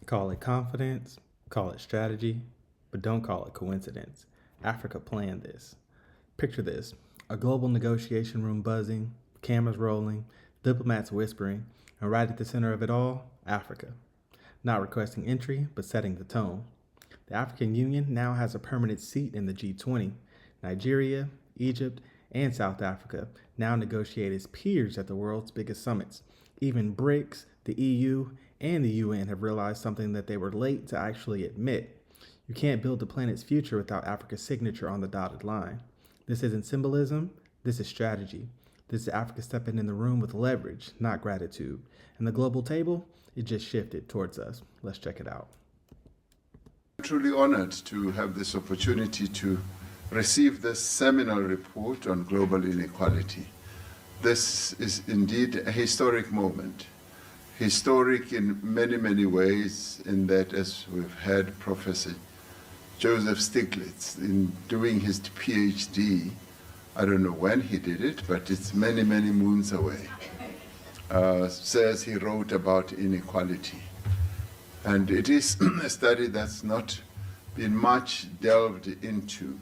Call it confidence, call it strategy, but don't call it coincidence. Africa planned this. Picture this: a global negotiation room buzzing, cameras rolling, diplomats whispering, and right at the center of it all, Africa. Not requesting entry, but setting the tone. The African Union now has a permanent seat in the G20. Nigeria, Egypt, and South Africa now negotiate as peers at the world's biggest summits. Even BRICS, the EU, and the UN have realized something that they were late to actually admit. You can't build the planet's future without Africa's signature on the dotted line. This isn't symbolism, this is strategy. This is Africa stepping in the room with leverage, not gratitude. And the global table, it just shifted towards us. Let's check it out. I'm truly honored to have this opportunity to receive this seminal report on global inequality. This is indeed a historic moment. Historic in many, many ways, in that, as we've heard Professor Joseph Stiglitz in doing his PhD, I don't know when he did it, but it's many, many moons away, says he wrote about inequality. And it is a study that's not been much delved into.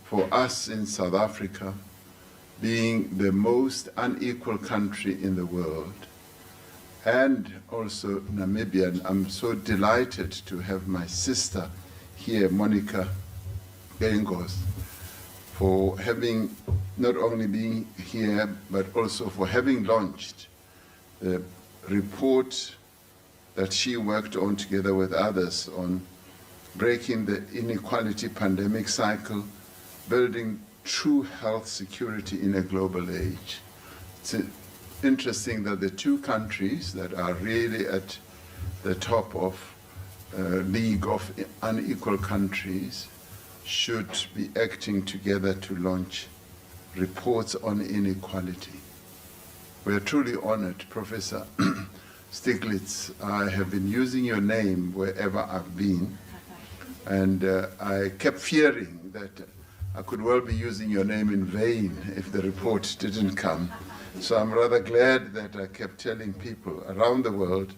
For us in South Africa, being the most unequal country in the world, and also Namibia, and I'm so delighted to have my sister here, Monica Gengos, for having not only being here, but also for having launched the report that she worked on together with others on breaking the inequality pandemic cycle, building true health security in a global age. It's interesting that the two countries that are really at the top of league of unequal countries should be acting together to launch reports on inequality. We are truly honored, Professor Stiglitz. I have been using your name wherever I've been, and I kept fearing that I could well be using your name in vain if the report didn't come. So I'm rather glad that I kept telling people around the world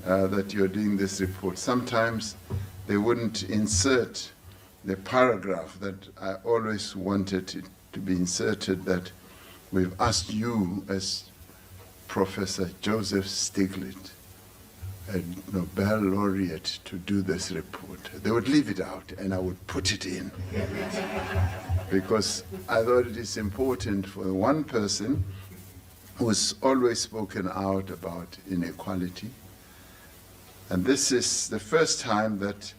that you're doing this report. Sometimes they wouldn't insert the paragraph that I always wanted it to be inserted, that we've asked you as Professor Joseph Stiglitz, a Nobel laureate, to do this report. They would leave it out and I would put it in. Because I thought it is important for one person who's always spoken out about inequality. And this is the first time that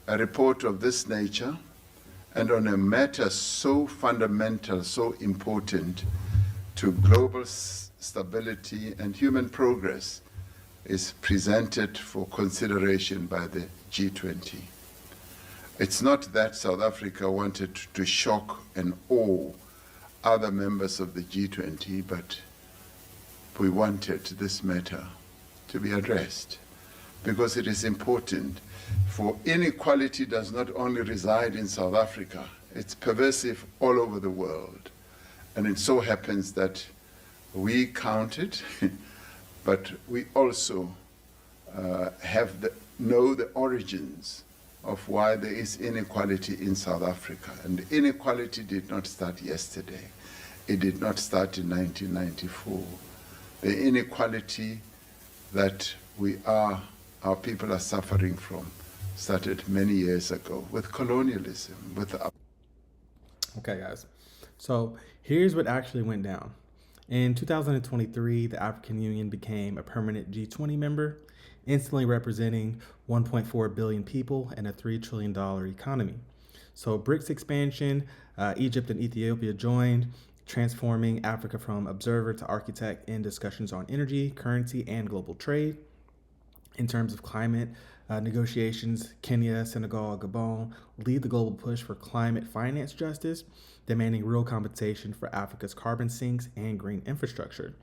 a report of this nature and on a matter so fundamental, so important to global stability and human progress is presented for consideration by the G20. It's not that South Africa wanted to shock and awe other members of the G20, but we wanted this matter to be addressed because it is important. For inequality does not only reside in South Africa, it's pervasive all over the world. And it so happens that we count it, but we also know the origins of why there is inequality in South Africa. And inequality did not start yesterday. It did not start in 1994. The inequality that our people are suffering from started many years ago with colonialism, with Okay, guys. So here's what actually went down. In 2023, the African Union became a permanent G20 member, instantly representing 1.4 billion people and a $3 trillion economy. So BRICS expansion, Egypt and Ethiopia joined, transforming Africa from observer to architect in discussions on energy, currency, and global trade. In terms of climate negotiations, Kenya, Senegal, Gabon lead the global push for climate finance justice, demanding real compensation for Africa's carbon sinks and green infrastructure.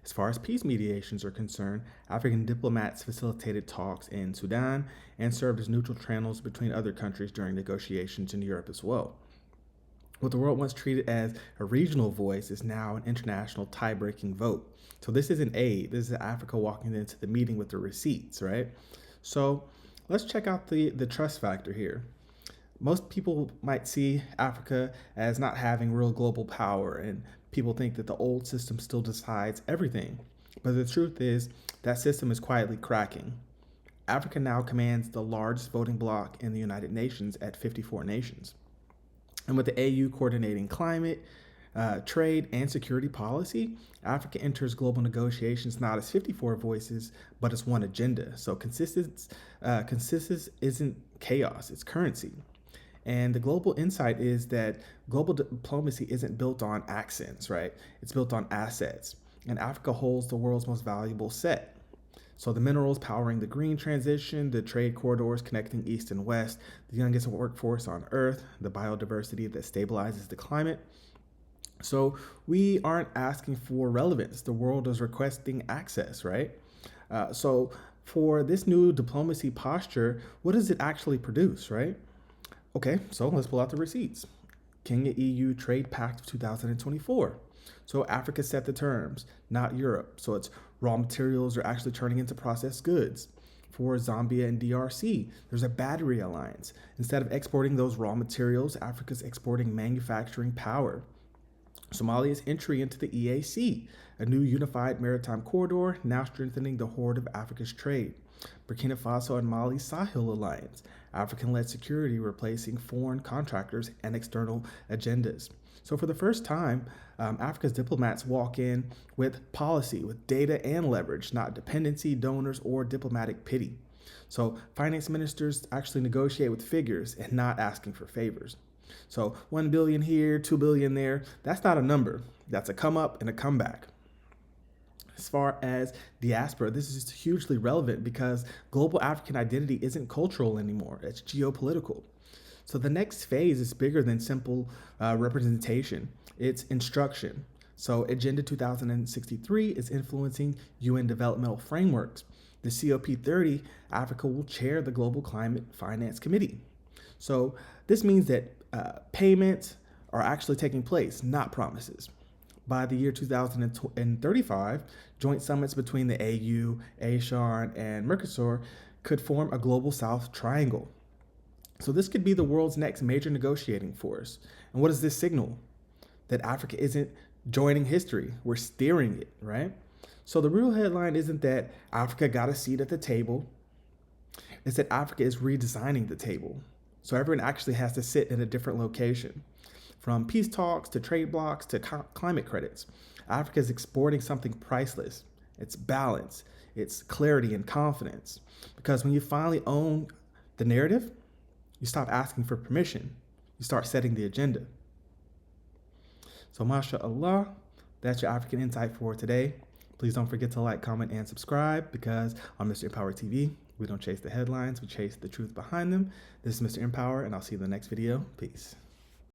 As far as peace mediations are concerned, African diplomats facilitated talks in Sudan and served as neutral channels between other countries during negotiations in Europe as well. What the world once treated as a regional voice is now an international tie-breaking vote. So this isn't aid. This is Africa walking into the meeting with the receipts, right? So let's check out the trust factor here. Most people might see Africa as not having real global power, and people think that the old system still decides everything. But the truth is, that system is quietly cracking. Africa now commands the largest voting bloc in the United Nations at 54 nations. And with the AU coordinating climate, trade, and security policy, Africa enters global negotiations not as 54 voices, but as one agenda. So consistency isn't chaos, it's currency. And the global insight is that global diplomacy isn't built on accents, right? It's built on assets. And Africa holds the world's most valuable set. So the minerals powering the green transition, the trade corridors connecting East and West, the youngest workforce on Earth, the biodiversity that stabilizes the climate. So we aren't asking for relevance. The world is requesting access, right? So for this new diplomacy posture, what does it actually produce, right? Okay, so let's pull out the receipts. Kenya-EU Trade Pact of 2024. So Africa set the terms, not Europe. So its raw materials are actually turning into processed goods. For Zambia and DRC, there's a battery alliance. Instead of exporting those raw materials, Africa's exporting manufacturing power. Somalia's entry into the EAC, a new unified maritime corridor, now strengthening the Horn of Africa's trade. Burkina Faso and Mali's Sahel Alliance, African-led security replacing foreign contractors and external agendas. So for the first time, Africa's diplomats walk in with policy, with data and leverage, not dependency, donors, or diplomatic pity. So finance ministers actually negotiate with figures and not asking for favors. So 1 billion here, 2 billion there, that's not a number. That's a come up and a comeback. As far as diaspora, this is hugely relevant because global African identity isn't cultural anymore, it's geopolitical. So the next phase is bigger than simple representation, it's instruction. So Agenda 2063 is influencing UN developmental frameworks. The COP30, Africa will chair the Global Climate Finance Committee. So this means that payments are actually taking place, not promises. By the year 2035, joint summits between the AU, ASEAN, and Mercosur could form a global South triangle. So this could be the world's next major negotiating force. And what does this signal? That Africa isn't joining history, we're steering it, right? So the real headline isn't that Africa got a seat at the table, it's that Africa is redesigning the table. So everyone actually has to sit in a different location. From peace talks to trade blocks to climate credits, Africa is exporting something priceless. It's balance, it's clarity and confidence. Because when you finally own the narrative, you stop asking for permission. You start setting the agenda. So mashallah, that's your African Insight for today. Please don't forget to like, comment, and subscribe because on Mr.EmpowerTV, we don't chase the headlines, we chase the truth behind them. This is Mr. Empower, and I'll see you in the next video. Peace.